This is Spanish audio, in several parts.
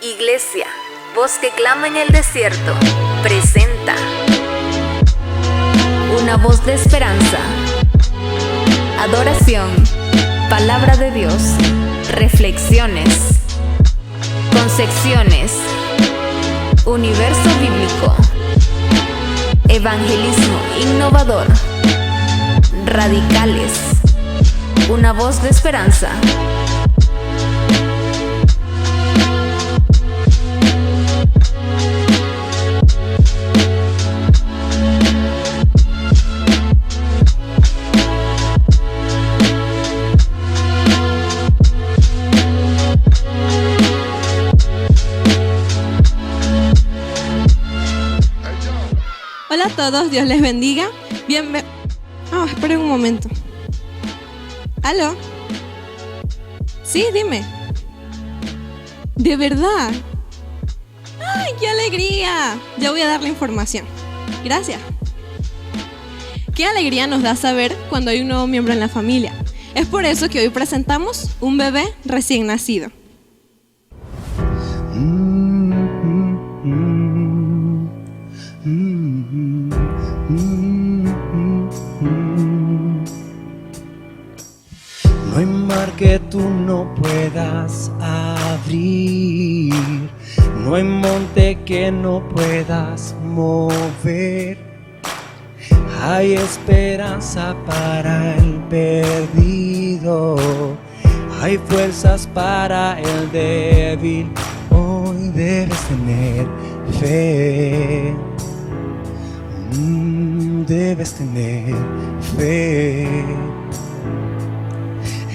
Iglesia, voz que clama en el desierto, presenta una voz de esperanza, adoración, palabra de Dios, reflexiones, concepciones, universo bíblico, evangelismo innovador, radicales, una voz de esperanza. Hola a todos, Dios les bendiga. Esperen un momento. ¿Aló? Sí, dime. ¿De verdad? ¡Ay, qué alegría! Ya voy a dar la información. Gracias. Qué alegría nos da saber cuando hay un nuevo miembro en la familia. Es por eso que hoy presentamos un bebé recién nacido. No hay mar que tú no puedas abrir, no hay monte que no puedas mover. Hay esperanza para el perdido, hay fuerzas para el débil. Hoy debes tener fe, debes tener fe.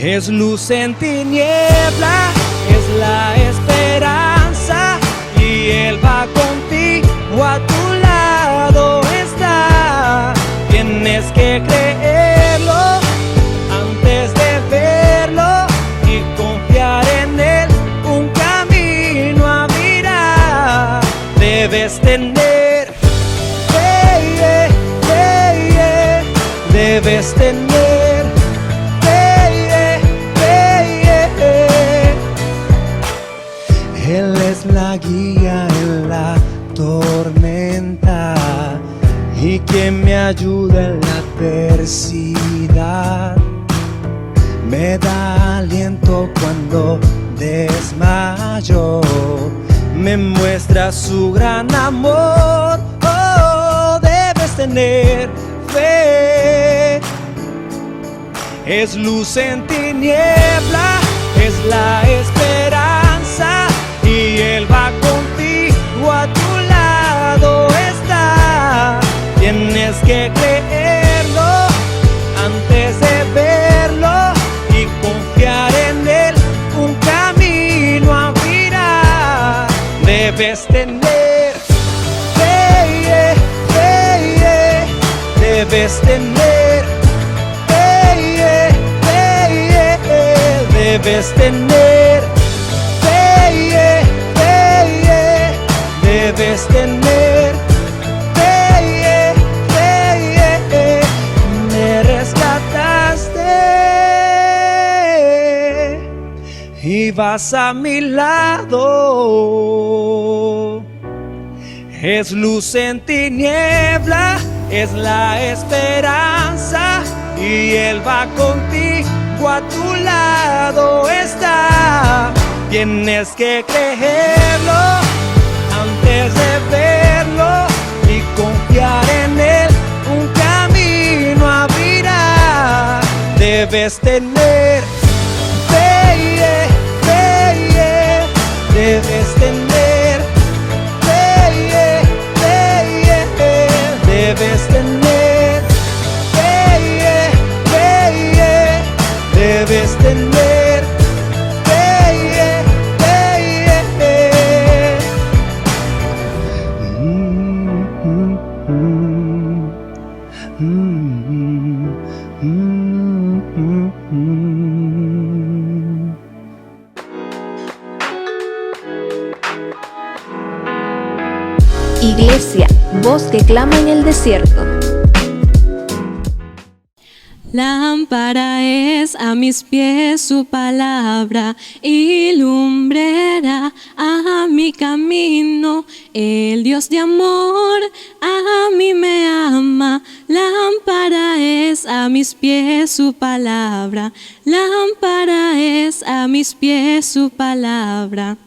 Es luz en tiniebla, es la esperanza, y Él va contigo, a tu lado está. Tienes que creerlo antes de verlo y confiar en Él, un camino abrirá. Debes tener fe, debes tener. Él es la guía en la tormenta y quien me ayuda en la adversidad. Me da aliento cuando desmayo, me muestra su gran amor. Oh, debes tener fe. Es luz en tiniebla, es la esperanza, y Él va contigo, a tu lado está. Tienes que creerlo antes de verlo y confiar en Él, un camino abrirá. Debes tener fe, debes tener fe, debes tener fe, debes tener fe, me rescataste y vas a mi lado. Es luz en tiniebla, es la esperanza, y Él va contigo, a tu lado está. Tienes que creerlo antes de verlo y confiar en Él, un camino abrirá. Debes tener fe, debes tener fe, debes tener fe, debes tener fe. Iglesia, voz que clama en el desierto. Lámpara es a mis pies su palabra y lumbrera a mi mi camino. El Dios de amor a mí me ama. Lámpara es a mis pies su palabra. Lámpara es a mis pies su palabra.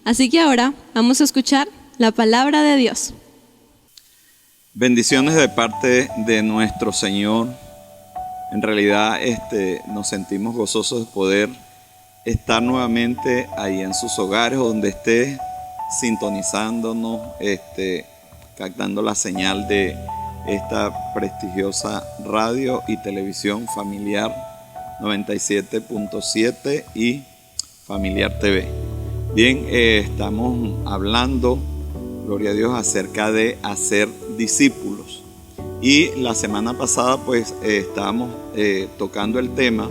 Así que ahora vamos a escuchar la palabra de Dios. Bendiciones de parte de nuestro Señor. En realidad nos sentimos gozosos de poder estar nuevamente ahí en sus hogares, donde esté sintonizándonos, captando la señal de esta prestigiosa radio y televisión familiar 97.7 y Familiar TV. Bien, estamos hablando, gloria a Dios, acerca de hacer discípulos. Y la semana pasada pues estábamos tocando el tema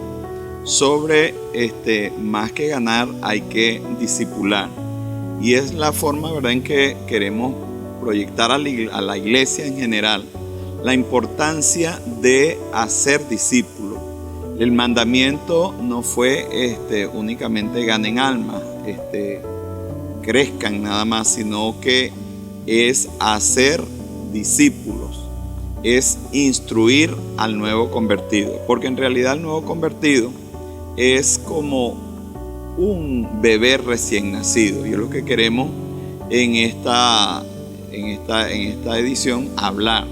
sobre más que ganar hay que discipular. Y es la forma, ¿verdad?, en que queremos proyectar a la iglesia en general la importancia de hacer discípulos. El mandamiento no fue únicamente ganen almas, crezcan nada más, sino que es hacer discípulos, es instruir al nuevo convertido, porque en realidad el nuevo convertido es como un bebé recién nacido. Y es lo que queremos en esta edición hablar,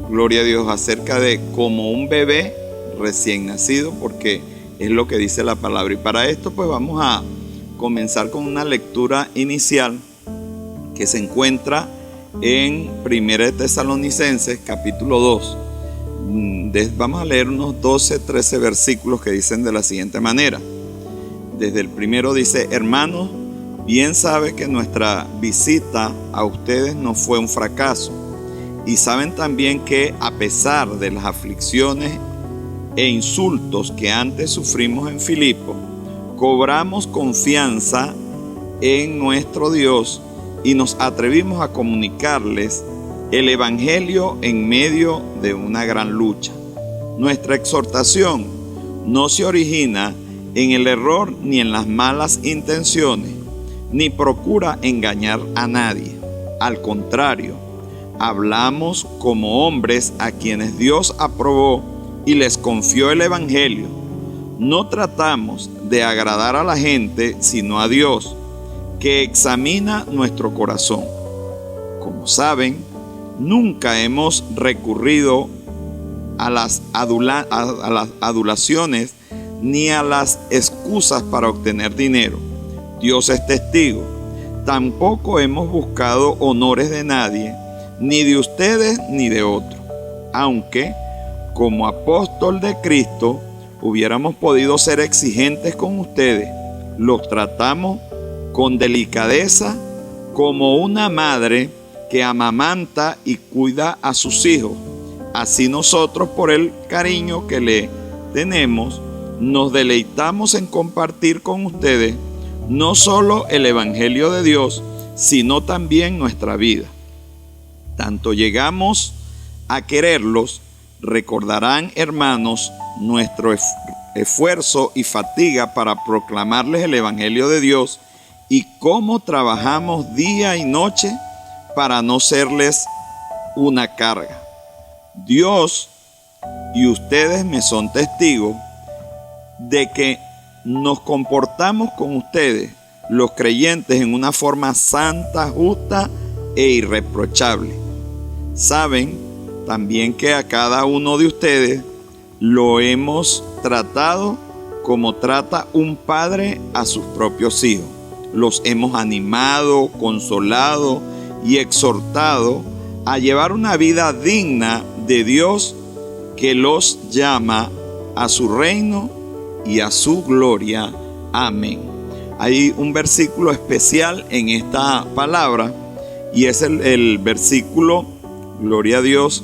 gloria a Dios, acerca de como un bebé recién nacido, porque es lo que dice la palabra. Y para esto pues vamos a comenzar con una lectura inicial que se encuentra en 1 Tesalonicenses capítulo 2. Vamos a leer unos 12-13 versículos que dicen de la siguiente manera. Desde el primero dice: hermanos, bien sabe que nuestra visita a ustedes no fue un fracaso, y saben también que a pesar de las aflicciones e insultos que antes sufrimos en Filipo, cobramos confianza en nuestro Dios y nos atrevimos a comunicarles el Evangelio en medio de una gran lucha. Nuestra exhortación no se origina en el error ni en las malas intenciones, ni procura engañar a nadie. Al contrario, hablamos como hombres a quienes Dios aprobó y les confió el Evangelio. No tratamos de agradar a la gente, sino a Dios, que examina nuestro corazón. Como saben, nunca hemos recurrido a las adulaciones ni a las excusas para obtener dinero. Dios es testigo. Tampoco hemos buscado honores de nadie, ni de ustedes ni de otros. Aunque, como apóstol de Cristo, hubiéramos podido ser exigentes con ustedes, los tratamos con delicadeza como una madre que amamanta y cuida a sus hijos. Así nosotros, por el cariño que le tenemos, nos deleitamos en compartir con ustedes no solo el Evangelio de Dios, sino también nuestra vida. Tanto llegamos a quererlos, recordarán, hermanos, nuestro esfuerzo y fatiga para proclamarles el Evangelio de Dios y cómo trabajamos día y noche para no serles una carga. Dios y ustedes me son testigos de que nos comportamos con ustedes, los creyentes, en una forma santa, justa e irreprochable. Saben también que a cada uno de ustedes lo hemos tratado como trata un padre a sus propios hijos. Los hemos animado, consolado y exhortado a llevar una vida digna de Dios, que los llama a su reino y a su gloria. Amén. Hay un versículo especial en esta palabra y es el versículo, gloria a Dios,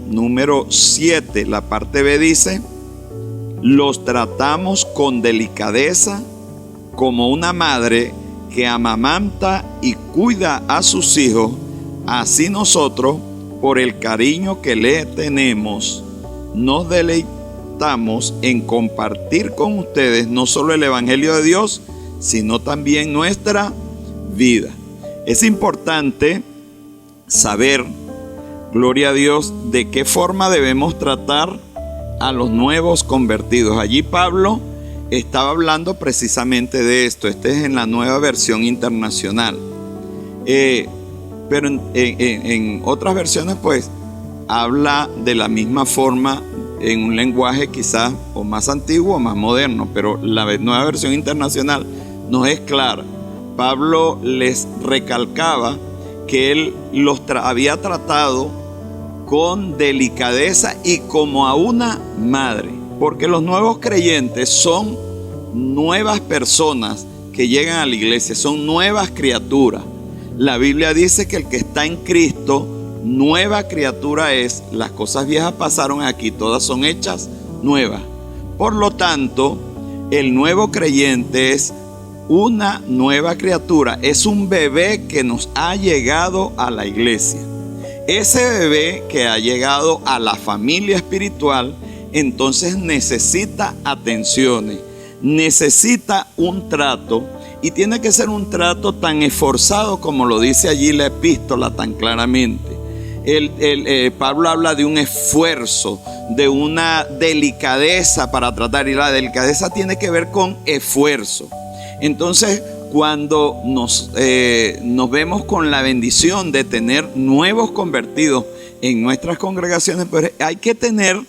número 7. La parte B dice: los tratamos con delicadeza como una madre que amamanta y cuida a sus hijos. Así nosotros, por el cariño que le tenemos, nos deleitamos en compartir con ustedes no solo el Evangelio de Dios, sino también nuestra vida. Es importante saber, gloria a Dios, de qué forma debemos tratar a los nuevos convertidos. Allí Pablo estaba hablando precisamente de esto. Este es en la Nueva Versión Internacional. Pero en otras versiones pues habla de la misma forma, en un lenguaje quizás o más antiguo o más moderno, pero la Nueva Versión Internacional nos es clara. Pablo les recalcaba que él los había tratado con delicadeza y como a una madre, porque los nuevos creyentes son nuevas personas que llegan a la iglesia, son nuevas criaturas. La Biblia dice que el que está en Cristo, nueva criatura es. Las cosas viejas pasaron, aquí todas son hechas nuevas. Por lo tanto, el nuevo creyente es una nueva criatura, es un bebé que nos ha llegado a la iglesia. Ese bebé que ha llegado a la familia espiritual, entonces necesita atenciones, necesita un trato, y tiene que ser un trato tan esforzado como lo dice allí la epístola tan claramente. Pablo habla de un esfuerzo, de una delicadeza para tratar, y la delicadeza tiene que ver con esfuerzo. Entonces, cuando nos vemos con la bendición de tener nuevos convertidos en nuestras congregaciones, pues hay que tener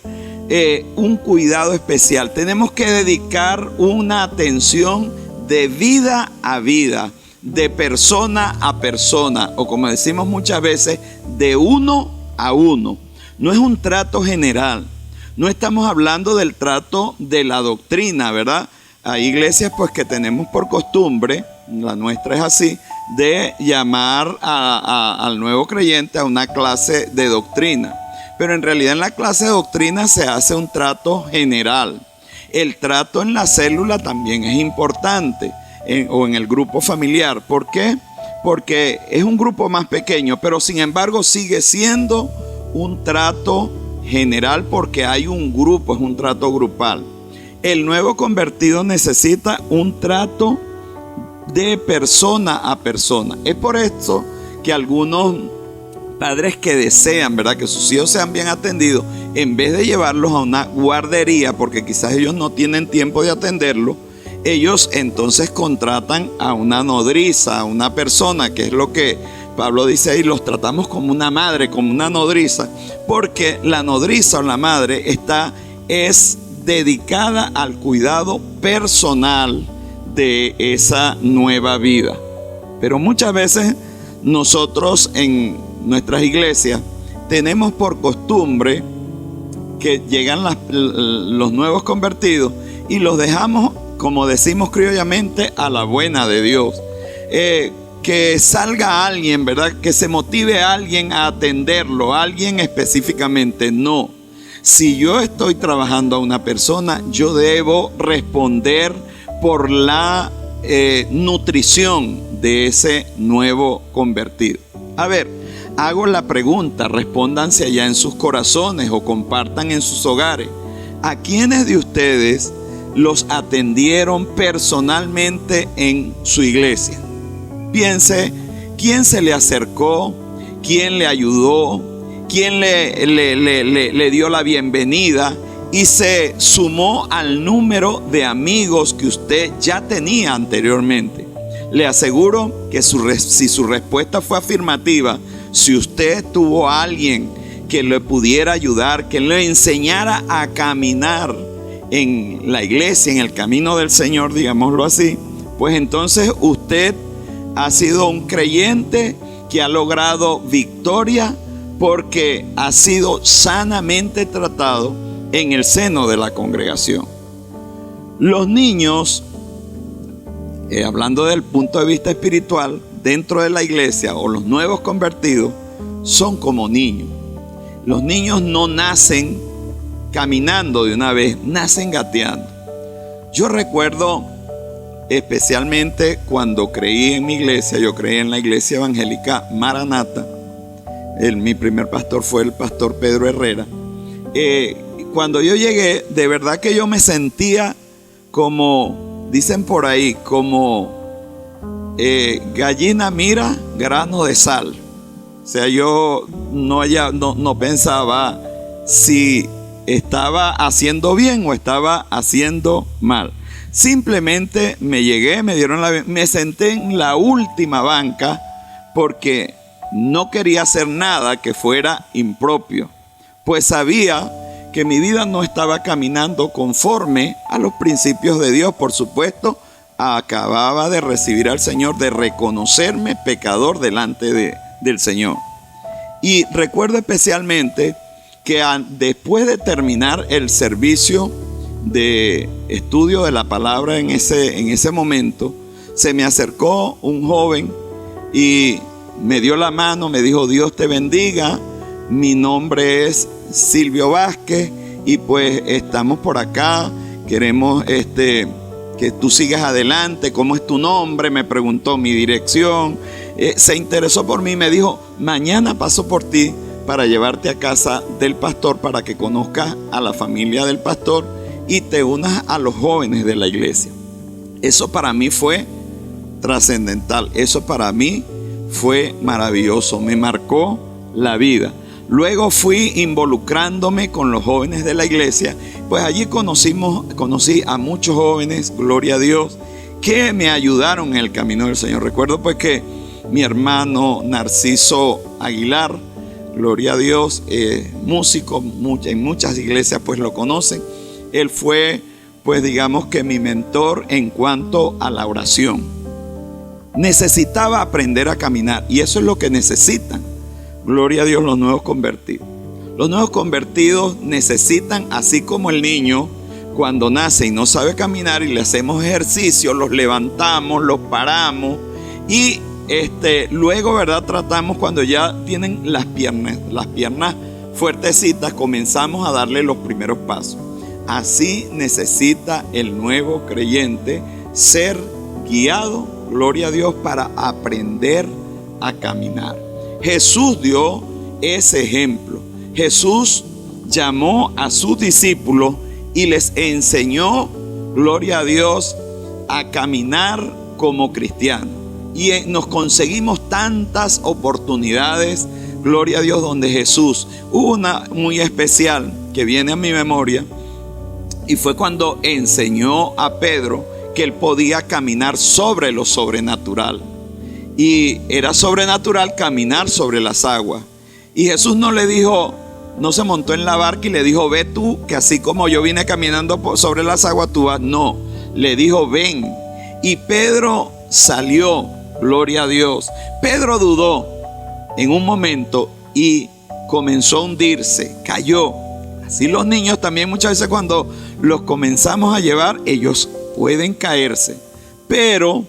un cuidado especial. Tenemos que dedicar una atención de vida a vida, de persona a persona, o como decimos muchas veces, de uno a uno. No es un trato general. No estamos hablando del trato de la doctrina, ¿verdad? Hay iglesias pues que tenemos por costumbre, la nuestra es así, de llamar al nuevo creyente a una clase de doctrina. Pero en realidad en la clase de doctrina se hace un trato general. El trato en la célula también es importante, o en el grupo familiar. ¿Por qué? Porque es un grupo más pequeño, pero sin embargo sigue siendo un trato general porque hay un grupo, es un trato grupal. El nuevo convertido necesita un trato de persona a persona. Es por esto que algunos padres que desean, ¿verdad?, que sus hijos sean bien atendidos, en vez de llevarlos a una guardería, porque quizás ellos no tienen tiempo de atenderlo, ellos entonces contratan a una nodriza, a una persona, que es lo que Pablo dice ahí, los tratamos como una madre, como una nodriza, porque la nodriza o la madre es dedicada al cuidado personal de esa nueva vida. Pero muchas veces nosotros en nuestras iglesias tenemos por costumbre que llegan los nuevos convertidos y los dejamos, como decimos criollamente, a la buena de Dios. Que salga alguien, ¿verdad?, que se motive a alguien a atenderlo, a alguien específicamente. No. Si yo estoy trabajando a una persona, yo debo responder por la nutrición de ese nuevo convertido. A ver, hago la pregunta, respóndanse allá en sus corazones o compartan en sus hogares. ¿A quiénes de ustedes los atendieron personalmente en su iglesia? Piense, ¿quién se le acercó? ¿Quién le ayudó? ¿Quién le dio la bienvenida y se sumó al número de amigos que usted ya tenía anteriormente? Le aseguro que si su respuesta fue afirmativa, si usted tuvo a alguien que le pudiera ayudar, que le enseñara a caminar en la iglesia, en el camino del Señor, digámoslo así, pues entonces usted ha sido un creyente que ha logrado victoria porque ha sido sanamente tratado en el seno de la congregación. Los niños, hablando del punto de vista espiritual, dentro de la iglesia o los nuevos convertidos, son como niños. Los niños no nacen caminando de una vez, nacen gateando. Yo recuerdo especialmente cuando creí en mi iglesia, yo creí en la iglesia evangélica Maranata. Mi primer pastor fue el pastor Pedro Herrera. Cuando yo llegué, de verdad que yo me sentía como, dicen por ahí, como gallina mira grano de sal. O sea, yo no pensaba si estaba haciendo bien o estaba haciendo mal. Simplemente me senté en la última banca porque no quería hacer nada que fuera impropio, pues sabía que mi vida no estaba caminando conforme a los principios de Dios. Por supuesto, acababa de recibir al Señor, de reconocerme pecador delante del Señor. Y recuerdo especialmente que después de terminar el servicio de estudio de la palabra en ese momento, se me acercó un joven y me dio la mano, me dijo: Dios te bendiga, mi nombre es Silvio Vázquez y pues estamos por acá, queremos que tú sigas adelante. ¿Cómo es tu nombre? Me preguntó mi dirección, se interesó por mí, me dijo: mañana paso por ti para llevarte a casa del pastor para que conozcas a la familia del pastor y te unas a los jóvenes de la iglesia. Eso para mí fue trascendental, eso para mí fue maravilloso, me marcó la vida. Luego fui involucrándome con los jóvenes de la iglesia, pues allí conocí a muchos jóvenes, gloria a Dios, que me ayudaron en el camino del Señor. Recuerdo pues que mi hermano Narciso Aguilar, gloria a Dios, músico, en muchas iglesias pues lo conocen. Él fue pues digamos que mi mentor en cuanto a la oración. Necesitaba aprender a caminar y eso es lo que necesitan, gloria a Dios, los nuevos convertidos. Los nuevos convertidos necesitan, así como el niño cuando nace y no sabe caminar y le hacemos ejercicio, los levantamos, los paramos y luego, ¿verdad? Tratamos cuando ya tienen las piernas fuertecitas, comenzamos a darle los primeros pasos. Así necesita el nuevo creyente ser guiado, gloria a Dios, para aprender a caminar. Jesús dio ese ejemplo. Jesús llamó a sus discípulos y les enseñó, gloria a Dios, a caminar como cristianos. Y nos conseguimos tantas oportunidades, gloria a Dios, donde Jesús, hubo una muy especial que viene a mi memoria, y fue cuando enseñó a Pedro que él podía caminar sobre lo sobrenatural. Y era sobrenatural caminar sobre las aguas. Y Jesús no le dijo, no se montó en la barca y le dijo: ve tú, que así como yo vine caminando sobre las aguas, tú vas. No, le dijo: ven. Y Pedro salió, gloria a Dios. Pedro dudó en un momento y comenzó a hundirse, cayó. Así los niños también muchas veces cuando los comenzamos a llevar, ellos pueden caerse. Pero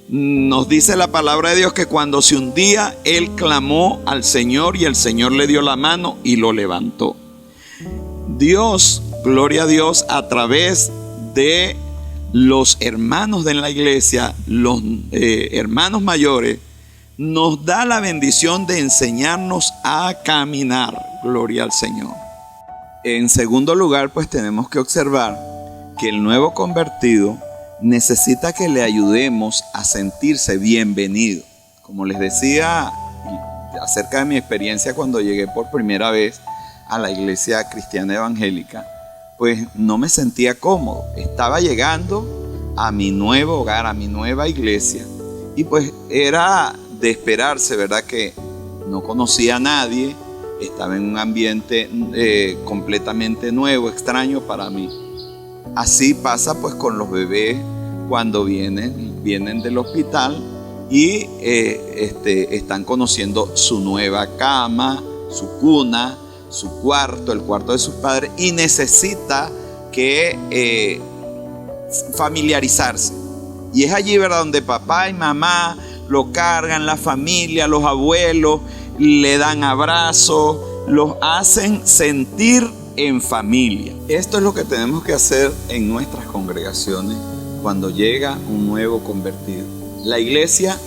nos dice la palabra de Dios que cuando se hundía, él clamó al Señor y el Señor le dio la mano y lo levantó. Dios, gloria a Dios, a través de los hermanos de la iglesia, los hermanos mayores, nos da la bendición de enseñarnos a caminar. Gloria al Señor. En segundo lugar, pues tenemos que observar que el nuevo convertido necesita que le ayudemos a sentirse bienvenido. Como les decía acerca de mi experiencia cuando llegué por primera vez a la iglesia cristiana evangélica, pues no me sentía cómodo. Estaba llegando a mi nuevo hogar, a mi nueva iglesia, y pues era de esperarse, ¿verdad? Que no conocía a nadie, estaba en un ambiente completamente nuevo, extraño para mí. Así pasa pues con los bebés cuando vienen del hospital y están conociendo su nueva cama, su cuna, su cuarto, el cuarto de sus padres, y necesita que familiarizarse. Y es allí, ¿verdad?, donde papá y mamá lo cargan, la familia, los abuelos, le dan abrazos, los hacen sentir en familia. Esto es lo que tenemos que hacer en nuestras congregaciones cuando llega un nuevo convertido. La iglesia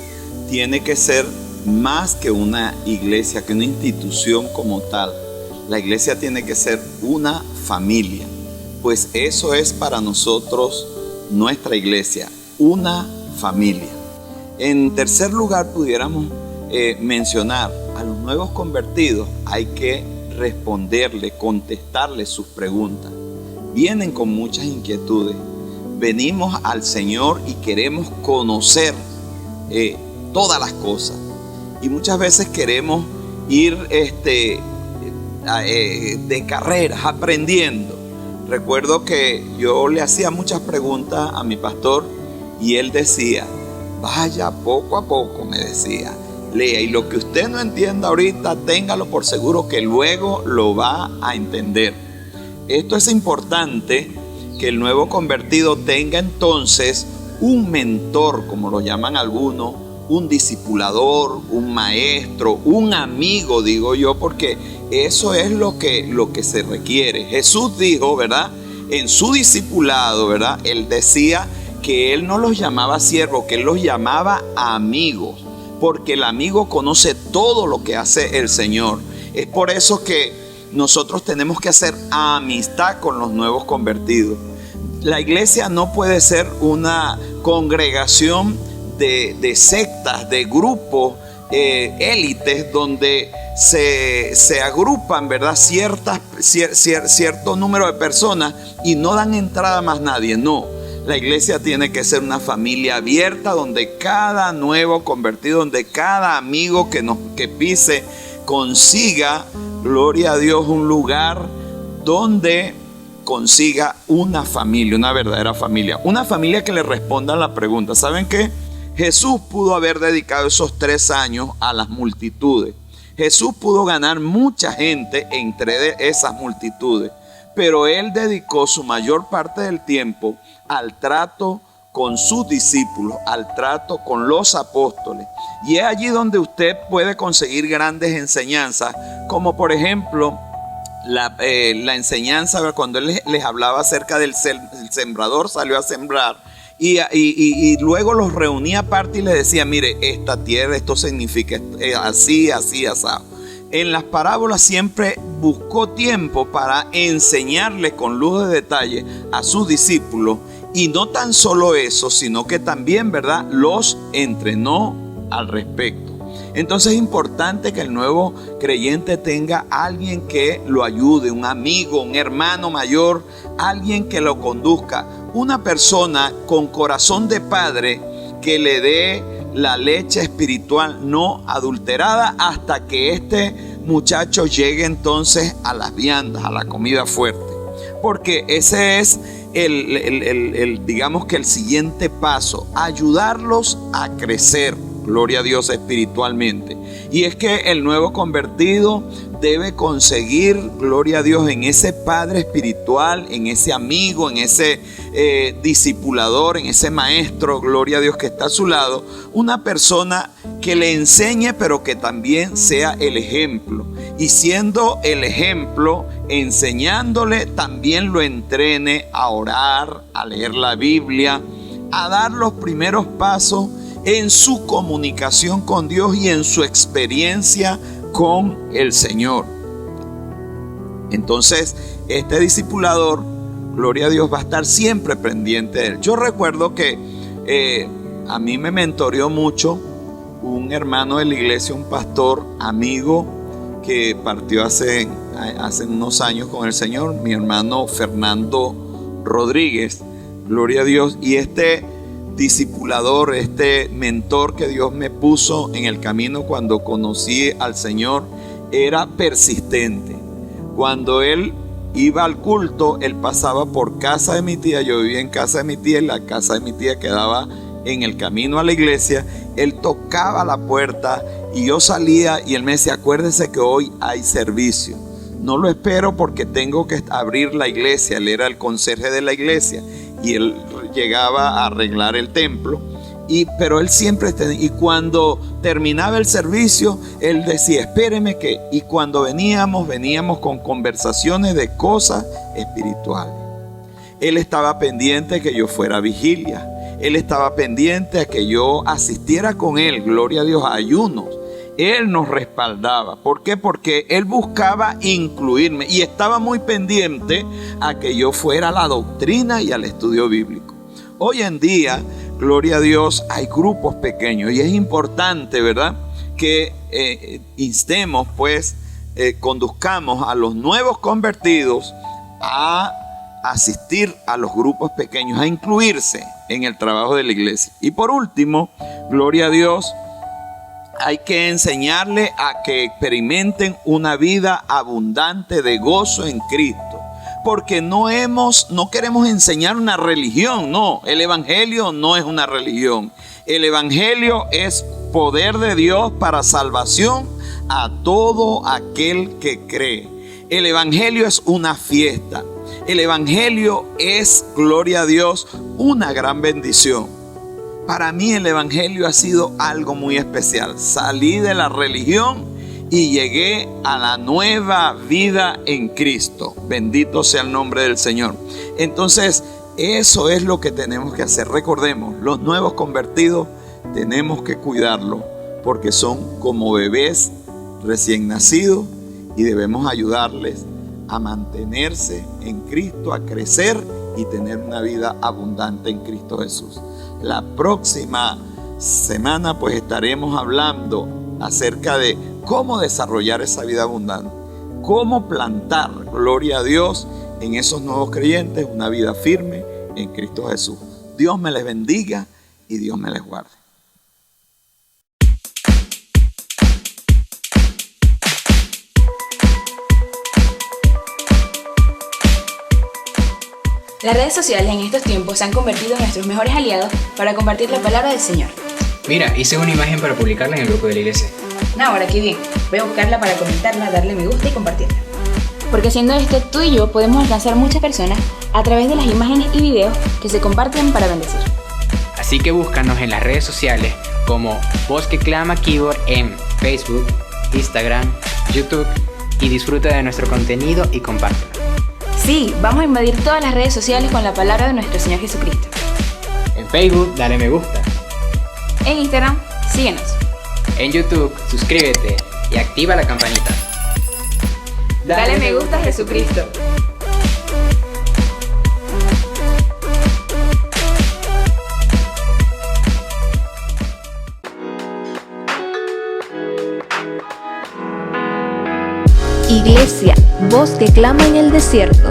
tiene que ser más que una iglesia, que una institución como tal. La iglesia tiene que ser una familia, pues eso es para nosotros nuestra iglesia, una familia. En tercer lugar, pudiéramos mencionar a los nuevos convertidos. Hay que responderle, contestarle sus preguntas. Vienen con muchas inquietudes. Venimos al Señor y queremos conocer todas las cosas. Y muchas veces queremos ir de carreras, aprendiendo. Recuerdo que yo le hacía muchas preguntas a mi pastor y él decía, vaya poco a poco, me decía, lea, y lo que usted no entienda ahorita, téngalo por seguro que luego lo va a entender. Esto es importante, que el nuevo convertido tenga entonces un mentor, como lo llaman algunos, un discipulador, un maestro, un amigo, digo yo, porque eso es lo que se requiere. Jesús dijo, ¿verdad? En su discipulado, ¿verdad? Él decía que él no los llamaba siervos, que él los llamaba amigos, porque el amigo conoce todo lo que hace el Señor. Es por eso que nosotros tenemos que hacer amistad con los nuevos convertidos. La iglesia no puede ser una congregación de sectas, de grupos, élites, donde se agrupan, ¿verdad? Cierto número de personas y no dan entrada a más nadie. No, la iglesia tiene que ser una familia abierta, donde cada nuevo convertido, donde cada amigo que pise consiga, gloria a Dios, un lugar donde consiga una familia, una verdadera familia. Una familia que le responda a la pregunta. ¿Saben qué? Jesús pudo haber dedicado esos 3 años a las multitudes. Jesús pudo ganar mucha gente entre esas multitudes, pero Él dedicó su mayor parte del tiempo al trato con sus discípulos, al trato con los apóstoles. Y es allí donde usted puede conseguir grandes enseñanzas, como por ejemplo la enseñanza cuando Él les hablaba acerca del sembrador, salió a sembrar. Y luego los reunía aparte y les decía, mire, esta tierra, esto significa así, así, asado. En las parábolas siempre buscó tiempo para enseñarles con luz de detalle a sus discípulos. Y no tan solo eso, sino que también, ¿verdad?, los entrenó al respecto. Entonces es importante que el nuevo creyente tenga alguien que lo ayude, un amigo, un hermano mayor, alguien que lo conduzca. Una persona con corazón de padre que le dé la leche espiritual no adulterada hasta que este muchacho llegue entonces a las viandas, a la comida fuerte. Porque ese es digamos que el siguiente paso, ayudarlos a crecer, gloria a Dios, espiritualmente. Y es que el nuevo convertido debe conseguir, gloria a Dios, en ese padre espiritual, en ese amigo, en ese discipulador, en ese maestro, gloria a Dios, que está a su lado, una persona que le enseñe, pero que también sea el ejemplo. Y siendo el ejemplo, enseñándole, también lo entrene a orar, a leer la Biblia, a dar los primeros pasos en su comunicación con Dios y en su experiencia con el Señor. Entonces, este discipulador, gloria a Dios, va a estar siempre pendiente de él. Yo recuerdo que a mí me mentoreó mucho un hermano de la iglesia, un pastor, amigo, que partió hace unos años con el Señor, mi hermano Fernando Rodríguez, gloria a Dios. Y este discipulador, este mentor que Dios me puso en el camino cuando conocí al Señor, era persistente. Cuando él iba al culto, él pasaba por casa de mi tía. Yo vivía en casa de mi tía y la casa de mi tía quedaba en el camino a la iglesia. Él tocaba la puerta y yo salía y él me decía, acuérdese que hoy hay servicio. No lo espero porque tengo que abrir la iglesia. Él era el conserje de la iglesia y él llegaba a arreglar el templo. Pero él siempre y cuando terminaba el servicio, él decía, espéreme que, y cuando veníamos con conversaciones de cosas espirituales. Él estaba pendiente de que yo fuera a vigilia. Él estaba pendiente a que yo asistiera con él, gloria a Dios, a ayunos. Él nos respaldaba. ¿Por qué? Porque él buscaba incluirme y estaba muy pendiente a que yo fuera a la doctrina y al estudio bíblico. Hoy en día, gloria a Dios, hay grupos pequeños y es importante, ¿verdad?, que instemos, pues, conduzcamos a los nuevos convertidos a asistir a los grupos pequeños, a incluirse en el trabajo de la iglesia. Y por último, gloria a Dios, hay que enseñarle a que experimenten una vida abundante de gozo en Cristo. Porque no queremos enseñar una religión, no. El evangelio no es una religión. El evangelio es poder de Dios para salvación a todo aquel que cree. El evangelio es una fiesta. El evangelio es, gloria a Dios, una gran bendición. Para mí el evangelio ha sido algo muy especial. Salí de la religión y llegué a la nueva vida en Cristo. Bendito sea el nombre del Señor. Entonces, eso es lo que tenemos que hacer. Recordemos, los nuevos convertidos tenemos que cuidarlos porque son como bebés recién nacidos y debemos ayudarles a mantenerse en Cristo, a crecer y tener una vida abundante en Cristo Jesús. La próxima semana pues estaremos hablando acerca de cómo desarrollar esa vida abundante, cómo plantar, gloria a Dios, en esos nuevos creyentes una vida firme en Cristo Jesús. Dios me les bendiga y Dios me les guarde. Las redes sociales en estos tiempos se han convertido en nuestros mejores aliados para compartir la palabra del Señor. Mira, hice una imagen para publicarla en el grupo de la iglesia. Ahora, qué bien. Voy a buscarla para comentarla, darle me gusta y compartirla. Porque haciendo esto, tú y yo podemos alcanzar muchas personas a través de las imágenes y videos que se comparten para bendecir. Así que búscanos en las redes sociales como Voz que Clama Keyboard en Facebook, Instagram, YouTube y disfruta de nuestro contenido y compártelo. Sí, vamos a invadir todas las redes sociales con la palabra de nuestro Señor Jesucristo. En Facebook, dale me gusta. En Instagram, síguenos. En YouTube, suscríbete y activa la campanita. Dale me gusta a Jesucristo. Iglesia, voz que clama en el desierto.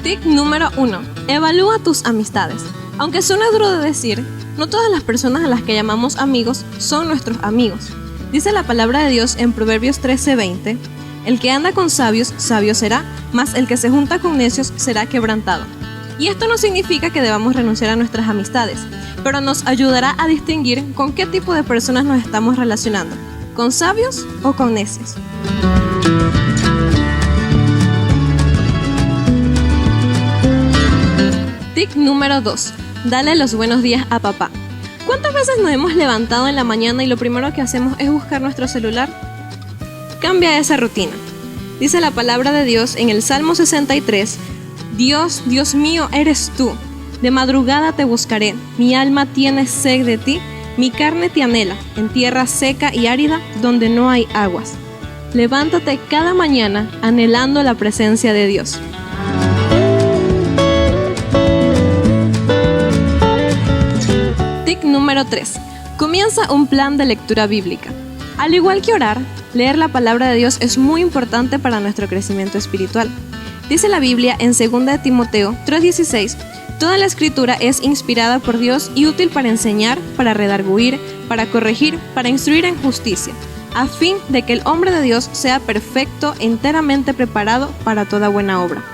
Tip número 1. Evalúa tus amistades. Aunque suene duro de decir, no todas las personas a las que llamamos amigos son nuestros amigos. Dice la palabra de Dios en Proverbios 13:20, el que anda con sabios, sabio será, mas el que se junta con necios será quebrantado. Y esto no significa que debamos renunciar a nuestras amistades, pero nos ayudará a distinguir con qué tipo de personas nos estamos relacionando, con sabios o con necios. Tip número 2. Dale los buenos días a papá. ¿Cuántas veces nos hemos levantado en la mañana y lo primero que hacemos es buscar nuestro celular? Cambia esa rutina. Dice la palabra de Dios en el Salmo 63, Dios, Dios mío, eres tú. De madrugada te buscaré, mi alma tiene sed de ti, mi carne te anhela, en tierra seca y árida donde no hay aguas. Levántate cada mañana anhelando la presencia de Dios. Tip número 3. Comienza un plan de lectura bíblica. Al igual que orar, leer la palabra de Dios es muy importante para nuestro crecimiento espiritual. Dice la Biblia en 2 Timoteo 3:16, toda la escritura es inspirada por Dios y útil para enseñar, para redarguir, para corregir, para instruir en justicia, a fin de que el hombre de Dios sea perfecto, enteramente preparado para toda buena obra.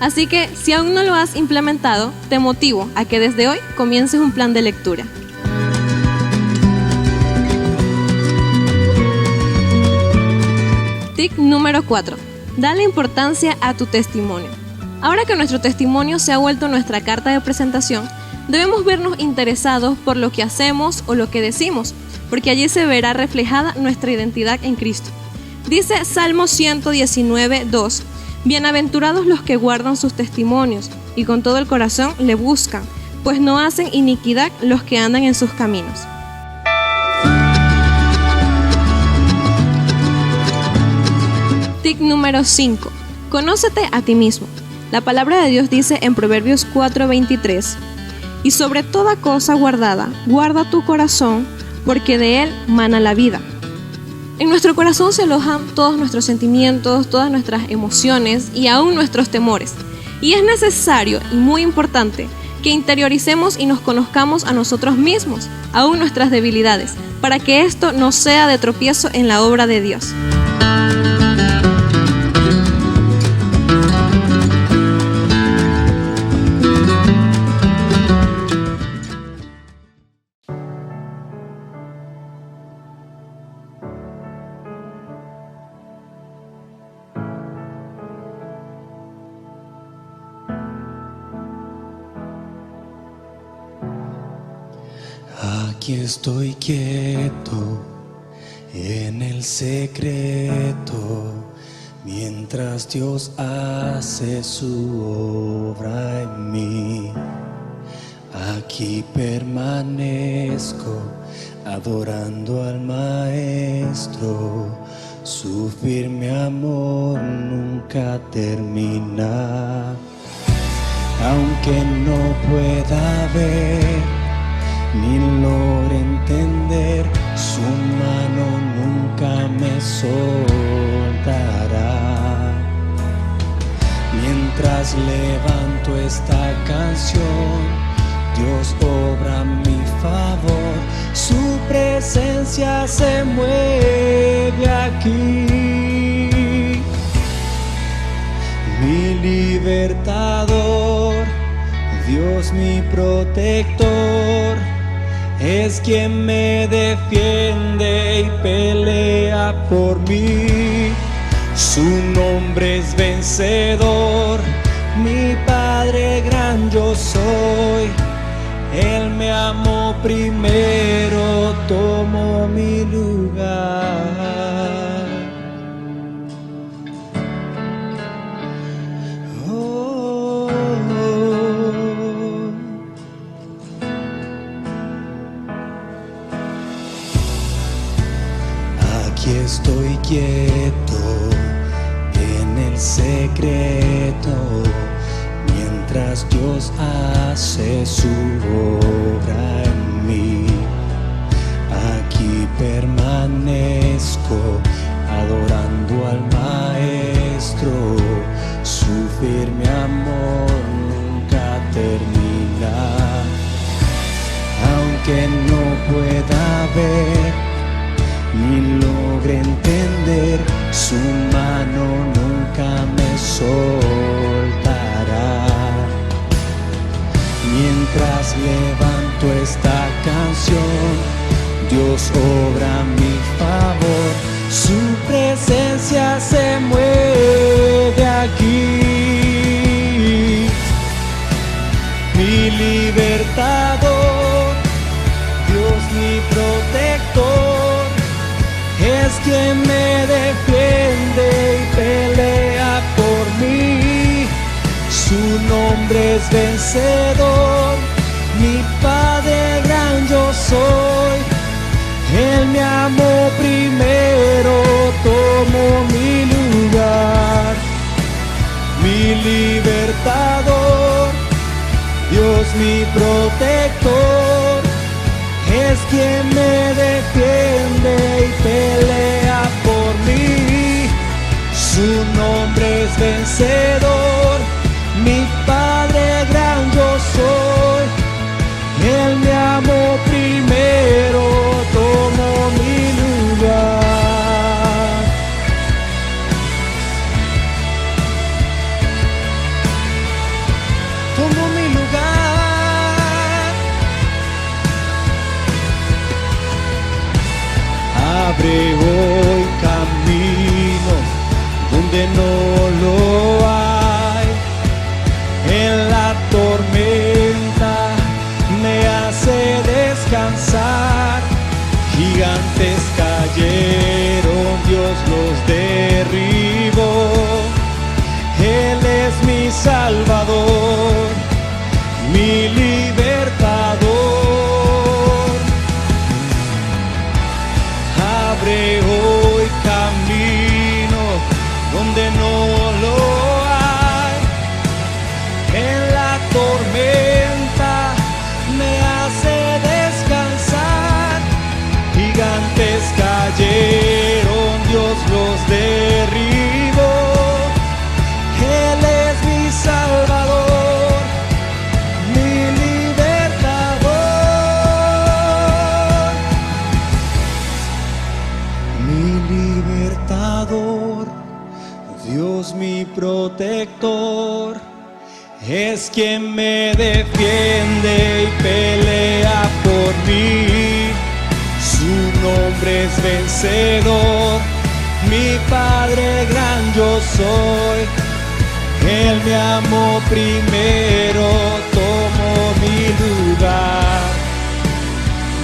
Así que, si aún no lo has implementado, te motivo a que desde hoy comiences un plan de lectura. Tip número 4. Dale importancia a tu testimonio. Ahora que nuestro testimonio se ha vuelto nuestra carta de presentación, debemos vernos interesados por lo que hacemos o lo que decimos, porque allí se verá reflejada nuestra identidad en Cristo. Dice Salmo 119:2, Bienaventurados los que guardan sus testimonios y con todo el corazón le buscan, pues no hacen iniquidad los que andan en sus caminos. Tip número 5. Conócete a ti mismo. La palabra de Dios dice en Proverbios 4:23: y sobre toda cosa guardada, guarda tu corazón, porque de él mana la vida. En nuestro corazón se alojan todos nuestros sentimientos, todas nuestras emociones y aún nuestros temores. Y es necesario y muy importante que interioricemos y nos conozcamos a nosotros mismos, aún nuestras debilidades, para que esto no sea de tropiezo en la obra de Dios. Aquí estoy quieto en el secreto, mientras Dios hace su obra en mí. Aquí permanezco adorando al Maestro, su firme amor nunca termina. Aunque no pueda ver ni logre entender, su mano nunca me soltará. Mientras levanto esta canción, Dios obra a mi favor, su presencia se mueve aquí. Mi libertador, Dios mi protector, es quien me defiende y pelea por mí. Su nombre es vencedor, mi Padre gran yo soy. Él me amó primero, tomó mi lugar. Aquí estoy quieto en el secreto, mientras Dios hace su obra en mí. Aquí permanezco adorando al Maestro, su firme amor nunca termina. Aunque no pueda ver ni logre entender, su mano nunca me soltará. Mientras levanto esta canción, Dios obra a mi favor, su presencia se mueve aquí. Mi libertador, Dios mi protector, es quien me defiende y pelea por mí. Su nombre es vencedor, mi Padre gran yo soy. Él me amó primero, tomó mi lugar. Mi libertador, Dios mi protector, es quien me defiende y pelea por mí. Su nombre es vencedor, mi Padre gran yo soy. Él me amó primero, tomó mi lugar. Tomó mi lugar. Abre hoy camino donde no lo hay. En la tormenta me hace descansar. Gigantes cayeron, Dios los derribó. cayeron, Dios los derribó. Él es mi Salvador, mi libertador, Dios mi protector. Es quien me defiende y pelea por mí. Su nombre es vencedor, mi Padre gran yo soy. Él me amó primero, tomó mi lugar,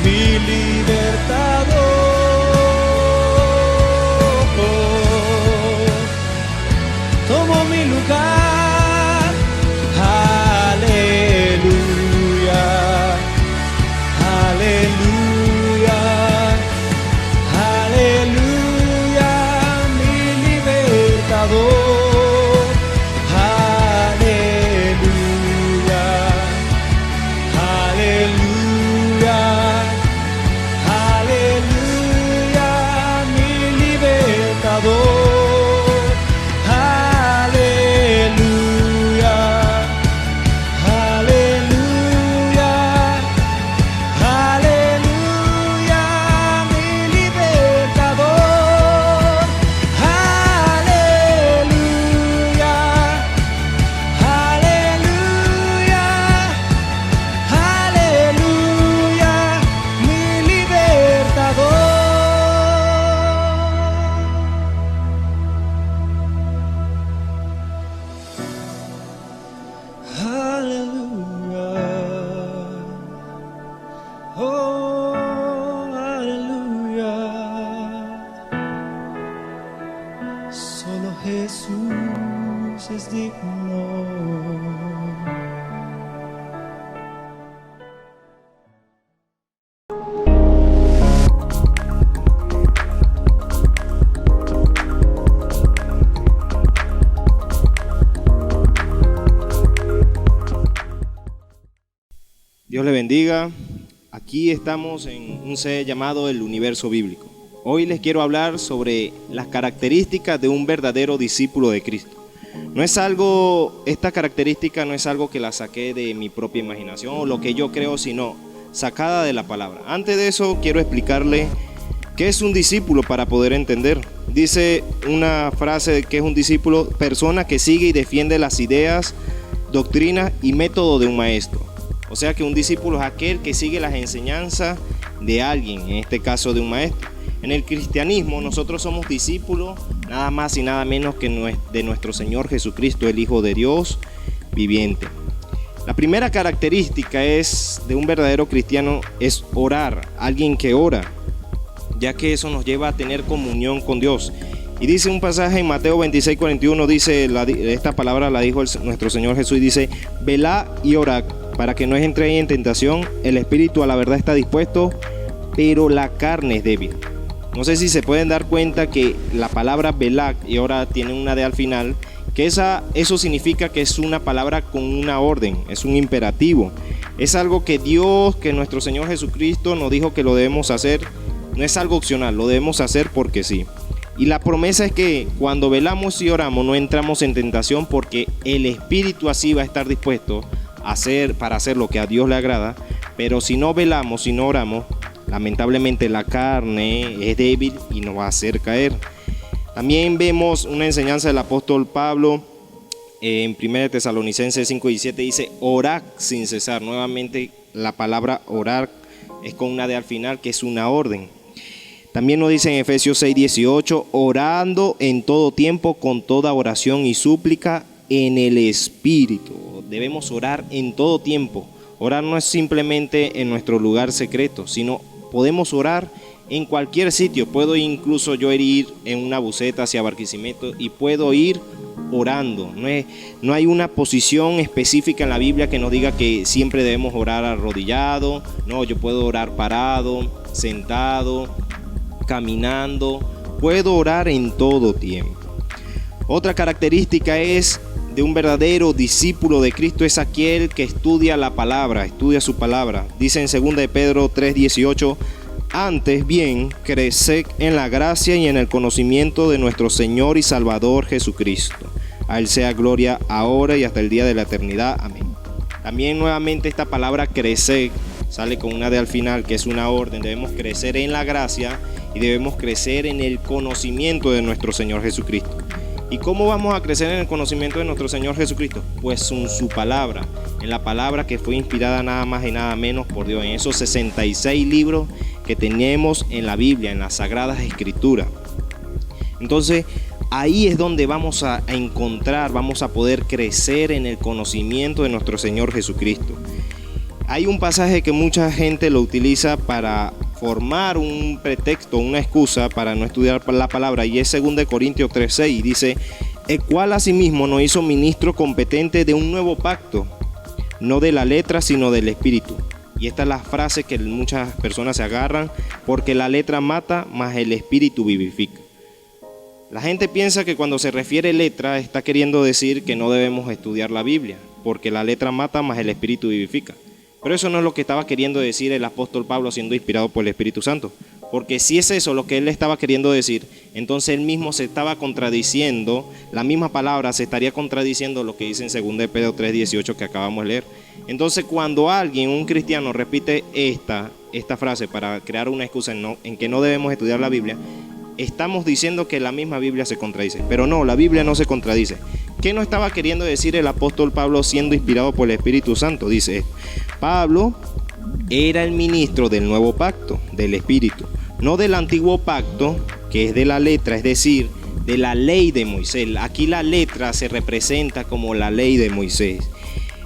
mi libertador. Tomó mi lugar. Jesús es digno. Dios le bendiga. Aquí estamos en un set llamado el Universo Bíblico. Hoy les quiero hablar sobre las características de un verdadero discípulo de Cristo. Esta característica no es algo que la saqué de mi propia imaginación o lo que yo creo, sino sacada de la palabra. Antes de eso, quiero explicarle qué es un discípulo para poder entender. Dice una frase de que es un discípulo, persona que sigue y defiende las ideas, doctrinas y método de un maestro. O sea que un discípulo es aquel que sigue las enseñanzas de alguien, en este caso de un maestro. En el cristianismo nosotros somos discípulos nada más y nada menos que de nuestro Señor Jesucristo, el Hijo de Dios viviente. La primera característica de un verdadero cristiano es orar, alguien que ora, ya que eso nos lleva a tener comunión con Dios. Y dice un pasaje en Mateo 26:41, dice, esta palabra la dijo nuestro Señor Jesús y dice: velad y orad para que no entréis en tentación, el espíritu a la verdad está dispuesto, pero la carne es débil. No sé si se pueden dar cuenta que la palabra velad y orad tiene una D al final, que eso significa que es una palabra con una orden, es un imperativo. Es algo que Dios, que nuestro Señor Jesucristo nos dijo que lo debemos hacer, no es algo opcional, lo debemos hacer porque sí. Y la promesa es que cuando velamos y oramos no entramos en tentación, porque el espíritu así va a estar dispuesto para hacer lo que a Dios le agrada. Pero si no velamos, si no oramos, lamentablemente la carne es débil y nos va a hacer caer. También vemos una enseñanza del apóstol Pablo en 1 Tesalonicenses 5:17, dice: orad sin cesar. Nuevamente la palabra orar es con una D al final, que es una orden. También nos dice en Efesios 6:18: orando en todo tiempo con toda oración y súplica en el Espíritu. Debemos orar en todo tiempo. Orar no es simplemente en nuestro lugar secreto, sino podemos orar en cualquier sitio. Puedo incluso yo ir en una buseta hacia Barquisimeto y puedo ir orando. No hay una posición específica en la Biblia que nos diga que siempre debemos orar arrodillado. No, yo puedo orar parado, sentado, caminando. Puedo orar en todo tiempo. Otra característica de un verdadero discípulo de Cristo es aquel que estudia la palabra, estudia su palabra. Dice en 2 de Pedro 3:18: Antes bien, creced en la gracia y en el conocimiento de nuestro Señor y Salvador Jesucristo. A Él sea gloria ahora y hasta el día de la eternidad. Amén. También nuevamente esta palabra crecer sale con una D al final, que es una orden. Debemos crecer en la gracia y debemos crecer en el conocimiento de nuestro Señor Jesucristo. ¿Y cómo vamos a crecer en el conocimiento de nuestro Señor Jesucristo? Pues en su palabra, en la palabra que fue inspirada nada más y nada menos por Dios, en esos 66 libros que tenemos en la Biblia, en las Sagradas Escrituras. Entonces, ahí es donde vamos a encontrar, vamos a poder crecer en el conocimiento de nuestro Señor Jesucristo. Hay un pasaje que mucha gente lo utiliza para formar un pretexto, una excusa para no estudiar la palabra, y es 2 Corintios 3:6, dice: el cual asimismo nos hizo ministro competente de un nuevo pacto, no de la letra sino del espíritu. Y esta es la frase que muchas personas se agarran, porque la letra mata, mas el espíritu vivifica. La gente piensa que cuando se refiere letra está queriendo decir que no debemos estudiar la Biblia, porque la letra mata, mas el espíritu vivifica. Pero eso no es lo que estaba queriendo decir el apóstol Pablo siendo inspirado por el Espíritu Santo. Porque si es eso lo que él estaba queriendo decir, entonces él mismo se estaba contradiciendo, la misma palabra se estaría contradiciendo lo que dice en 2 Pedro 3:18 que acabamos de leer. Entonces cuando alguien, un cristiano, repite esta frase para crear una excusa en que no debemos estudiar la Biblia, estamos diciendo que la misma Biblia se contradice. Pero no, la Biblia no se contradice. ¿Qué no estaba queriendo decir el apóstol Pablo siendo inspirado por el Espíritu Santo? Dice: Pablo era el ministro del nuevo pacto, del Espíritu, no del antiguo pacto, que es de la letra, es decir, de la ley de Moisés. Aquí la letra se representa como la ley de Moisés.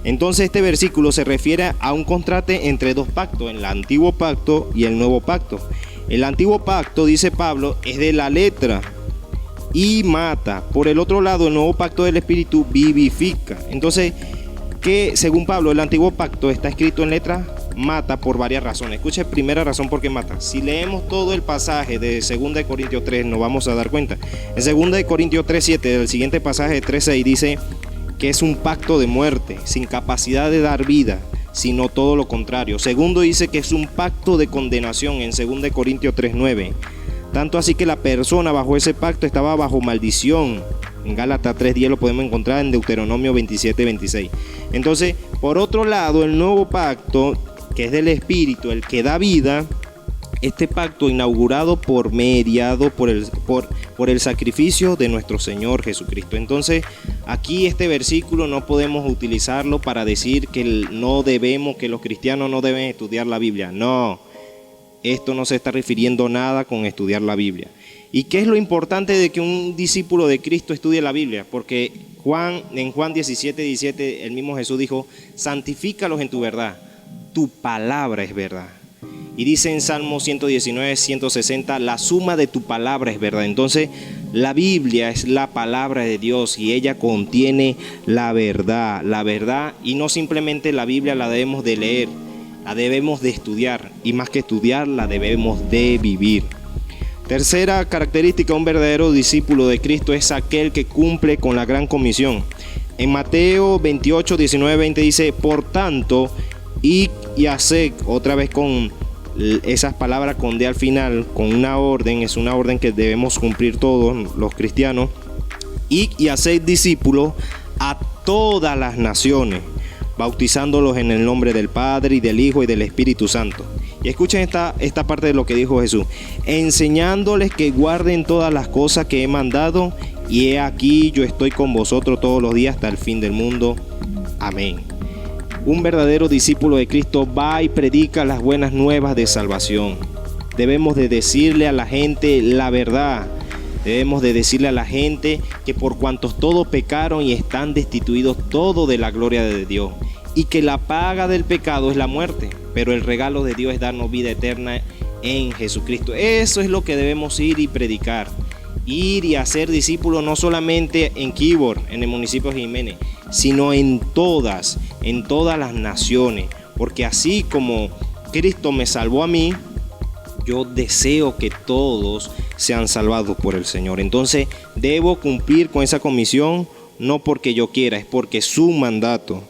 Entonces este versículo se refiere a un contraste entre dos pactos, el antiguo pacto y el nuevo pacto. El antiguo pacto, dice Pablo, es de la letra y mata. Por el otro lado, el nuevo pacto del Espíritu vivifica. Entonces, que según Pablo, el antiguo pacto está escrito en letra, mata por varias razones. Escuche, primera razón por qué mata. Si leemos todo el pasaje de 2 Corintios 3, nos vamos a dar cuenta. En 2 Corintios 3:7, del siguiente pasaje de 3:6, dice que es un pacto de muerte, sin capacidad de dar vida, sino todo lo contrario. Segundo, dice que es un pacto de condenación en 2 Corintios 3:9. Tanto así que la persona bajo ese pacto estaba bajo maldición. En Gálatas 3:10 lo podemos encontrar, en Deuteronomio 27:26. Entonces, por otro lado, el nuevo pacto, que es del Espíritu, el que da vida, este pacto inaugurado mediado por el sacrificio de nuestro Señor Jesucristo. Entonces, aquí este versículo no podemos utilizarlo para decir que los cristianos no deben estudiar la Biblia. No, esto no se está refiriendo nada con estudiar la Biblia. ¿Y qué es lo importante de que un discípulo de Cristo estudie la Biblia? Porque en Juan 17:17 el mismo Jesús dijo: santifícalos en tu verdad, tu palabra es verdad. Y dice en Salmo 119:160, la suma de tu palabra es verdad. Entonces la Biblia es la palabra de Dios y ella contiene la verdad, y no simplemente la Biblia la debemos de leer, la debemos de estudiar, y más que estudiar, la debemos de vivir. Tercera característica de un verdadero discípulo de Cristo es aquel que cumple con la gran comisión. En Mateo 28:19-20 dice: por tanto, y haced, otra vez con esas palabras con D al final, con una orden, es una orden que debemos cumplir todos los cristianos, y haced discípulos a todas las naciones, bautizándolos en el nombre del Padre y del Hijo y del Espíritu Santo. Y escuchen esta parte de lo que dijo Jesús: enseñándoles que guarden todas las cosas que he mandado, y he aquí yo estoy con vosotros todos los días hasta el fin del mundo. Amén. Un verdadero discípulo de Cristo va y predica las buenas nuevas de salvación. Debemos de decirle a la gente la verdad. Debemos de decirle a la gente que por cuantos todos pecaron y están destituidos todos de la gloria de Dios, y que la paga del pecado es la muerte, pero el regalo de Dios es darnos vida eterna en Jesucristo. Eso es lo que debemos ir y predicar. Ir y hacer discípulos no solamente en Quíbor, en el municipio de Jiménez, sino en todas las naciones. Porque así como Cristo me salvó a mí, yo deseo que todos sean salvados por el Señor. Entonces debo cumplir con esa comisión, no porque yo quiera, es porque es su mandato.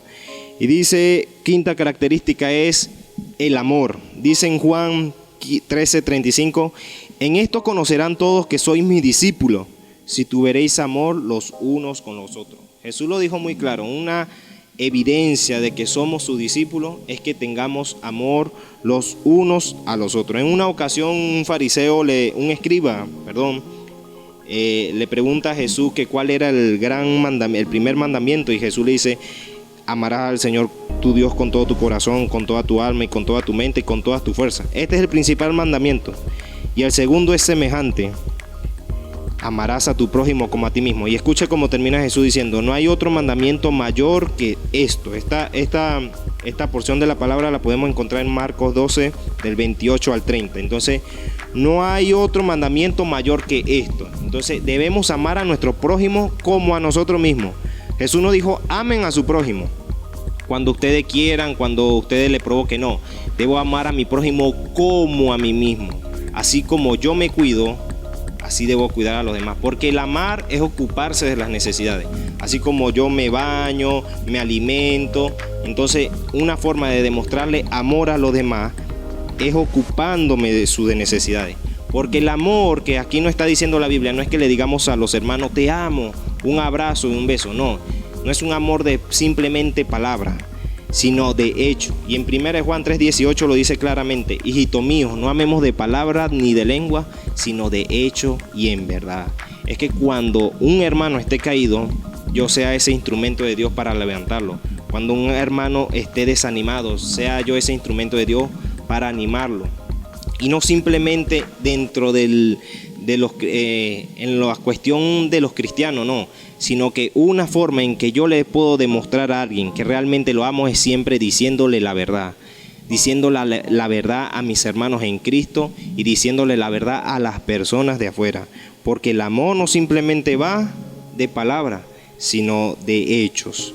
Y dice, quinta característica es el amor. Dice en Juan 13:35, en esto conocerán todos que sois mis discípulos, si tuvisteis amor los unos con los otros. Jesús lo dijo muy claro, una evidencia de que somos sus discípulos es que tengamos amor los unos a los otros. En una ocasión un escriba, le pregunta a Jesús que cuál era el primer mandamiento, y Jesús le dice: amarás al Señor tu Dios con todo tu corazón, con toda tu alma y con toda tu mente y con todas tus fuerzas. Este es el principal mandamiento. Y el segundo es semejante: amarás a tu prójimo como a ti mismo. Y escuche cómo termina Jesús diciendo: no hay otro mandamiento mayor que esto. Esta porción de la palabra la podemos encontrar en Marcos 12, del 28 al 30. Entonces, no hay otro mandamiento mayor que esto. Entonces, debemos amar a nuestro prójimo como a nosotros mismos. Jesús nos dijo: amen a su prójimo cuando ustedes quieran, cuando ustedes le provoquen. No, debo amar a mi prójimo como a mí mismo. Así como yo me cuido, así debo cuidar a los demás, porque el amar es ocuparse de las necesidades. Así como yo me baño, me alimento, entonces una forma de demostrarle amor a los demás es ocupándome de sus necesidades. Porque el amor que aquí nos está diciendo la Biblia no es que le digamos a los hermanos: te amo, un abrazo y un beso. No es un amor de simplemente palabra, sino de hecho. Y en 1 Juan 3:18 lo dice claramente: hijito mío, no amemos de palabra ni de lengua, sino de hecho y en verdad. Es que cuando un hermano esté caído, yo sea ese instrumento de Dios para levantarlo. Cuando un hermano esté desanimado, sea yo ese instrumento de Dios para animarlo. Y no simplemente dentro en la cuestión de los cristianos, no, sino que una forma en que yo le puedo demostrar a alguien que realmente lo amo es siempre diciéndole la verdad. Diciéndole la verdad a mis hermanos en Cristo y diciéndole la verdad a las personas de afuera. Porque el amor no simplemente va de palabra, sino de hechos.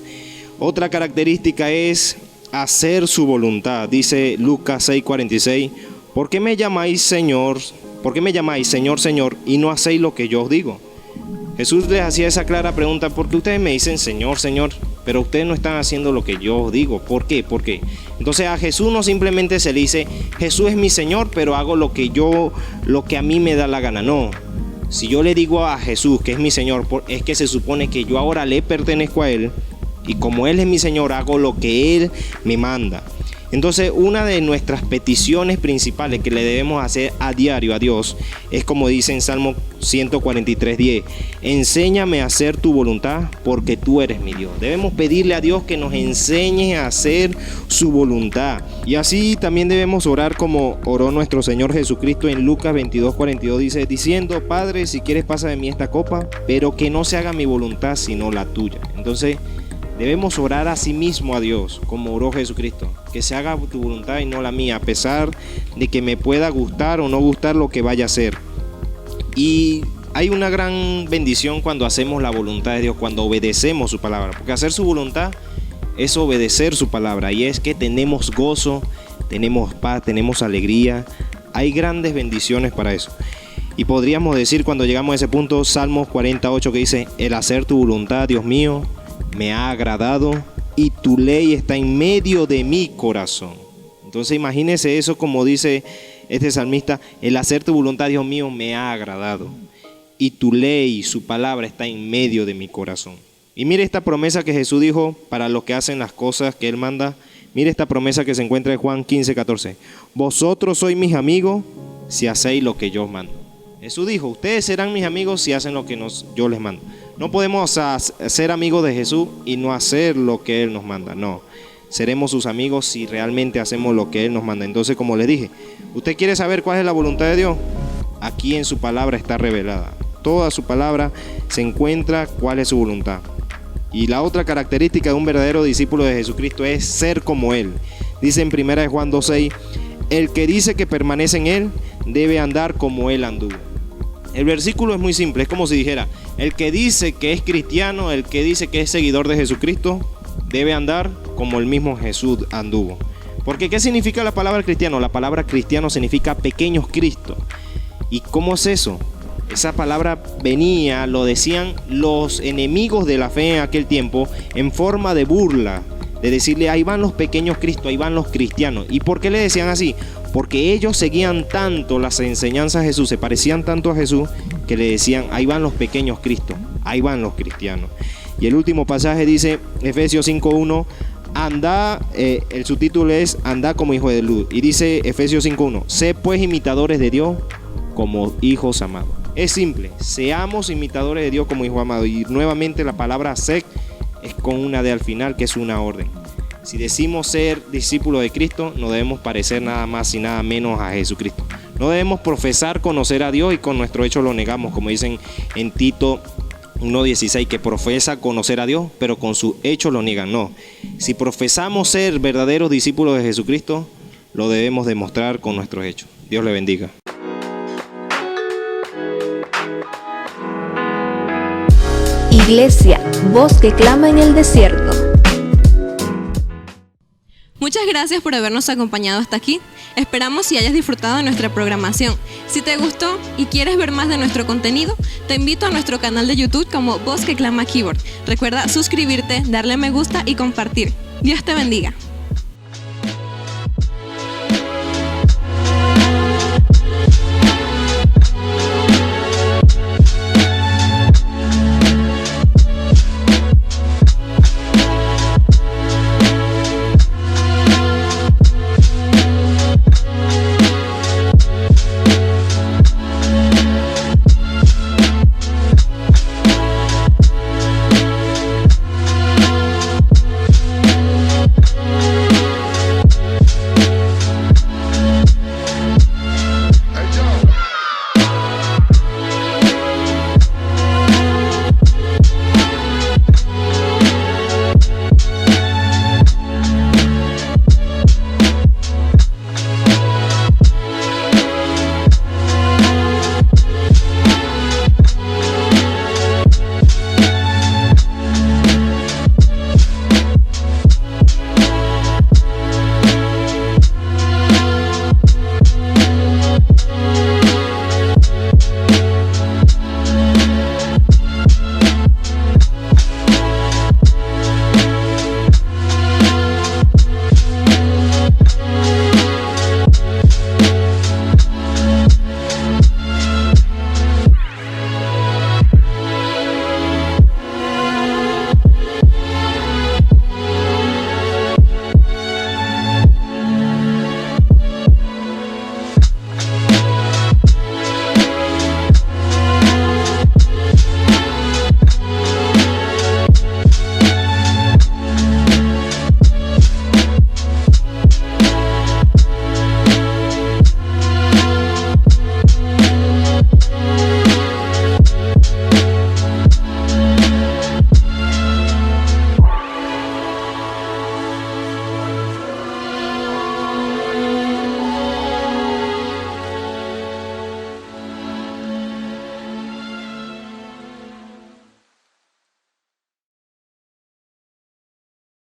Otra característica es hacer su voluntad. Dice Lucas 6:46: ¿por qué me llamáis Señor? ¿Por qué me llamáis Señor, Señor, y no hacéis lo que yo os digo? Jesús les hacía esa clara pregunta: ¿por qué ustedes me dicen Señor, Señor, pero ustedes no están haciendo lo que yo os digo? ¿Por qué? ¿Por qué? Entonces a Jesús no simplemente se le dice: Jesús es mi Señor, pero hago lo que a mí me da la gana. No. Si yo le digo a Jesús que es mi Señor, es que se supone que yo ahora le pertenezco a Él, y como Él es mi Señor, hago lo que Él me manda. Entonces, una de nuestras peticiones principales que le debemos hacer a diario a Dios es como dice en Salmo 143:10: enséñame a hacer tu voluntad, porque tú eres mi Dios. Debemos pedirle a Dios que nos enseñe a hacer su voluntad. Y así también debemos orar como oró nuestro Señor Jesucristo en Lucas 22:42. Dice: diciendo: Padre, si quieres pasa de mí esta copa, pero que no se haga mi voluntad sino la tuya. Entonces, debemos orar a sí mismo a Dios, como oró Jesucristo: que se haga tu voluntad y no la mía, a pesar de que me pueda gustar o no gustar lo que vaya a hacer. Y hay una gran bendición cuando hacemos la voluntad de Dios, cuando obedecemos su palabra, porque hacer su voluntad es obedecer su palabra, y es que tenemos gozo, tenemos paz, tenemos alegría. Hay grandes bendiciones para eso. Y podríamos decir, cuando llegamos a ese punto, Salmos 48, que dice: el hacer tu voluntad, Dios mío, me ha agradado, y tu ley está en medio de mi corazón. Entonces imagínese eso, como dice este salmista: el hacer tu voluntad, Dios mío, me ha agradado, y tu ley, su palabra, está en medio de mi corazón. Y mire esta promesa que Jesús dijo para los que hacen las cosas que Él manda. Mire esta promesa que se encuentra en Juan 15:14: vosotros sois mis amigos si hacéis lo que yo os mando. Jesús dijo: ustedes serán mis amigos si hacen lo que yo les mando. No podemos ser amigos de Jesús y no hacer lo que Él nos manda. No, seremos sus amigos si realmente hacemos lo que Él nos manda. Entonces, como les dije, ¿usted quiere saber cuál es la voluntad de Dios? Aquí en su palabra está revelada. Toda su palabra se encuentra cuál es su voluntad. Y la otra característica de un verdadero discípulo de Jesucristo es ser como Él. Dice en 1 Juan 2:6: el que dice que permanece en Él debe andar como Él anduvo. El versículo es muy simple, es como si dijera: el que dice que es cristiano, el que dice que es seguidor de Jesucristo, debe andar como el mismo Jesús anduvo. Porque ¿qué significa la palabra cristiano? La palabra cristiano significa pequeños Cristo. ¿Y cómo es eso? Esa palabra venía, lo decían los enemigos de la fe en aquel tiempo, en forma de burla, de decirle: ahí van los pequeños Cristo, ahí van los cristianos. ¿Y por qué le decían así? porque ellos seguían tanto las enseñanzas de Jesús, se parecían tanto a Jesús, que le decían, ahí van los pequeños Cristos, ahí van los cristianos. Y el último pasaje dice, Efesios 5:1, anda, el subtítulo es anda como hijo de luz. Y dice Efesios 5:1, sé pues imitadores de Dios como hijos amados. Es simple, seamos imitadores de Dios como hijos amados. Y nuevamente la palabra sed es con una D al final, que es una orden. Si decimos ser discípulos de Cristo, no debemos parecer nada más y nada menos a Jesucristo. No debemos profesar conocer a Dios y con nuestro hecho lo negamos, como dicen en Tito 1:16, que profesa conocer a Dios, pero con su hecho lo niegan. No, si profesamos ser verdaderos discípulos de Jesucristo, lo debemos demostrar con nuestros hechos. Dios le bendiga. Iglesia, voz que clama en el desierto. Muchas gracias por habernos acompañado hasta aquí. Esperamos si hayas disfrutado de nuestra programación. Si te gustó y quieres ver más de nuestro contenido, te invito a nuestro canal de YouTube como Voz que Clama Keyboard. Recuerda suscribirte, darle me gusta y compartir. Dios te bendiga.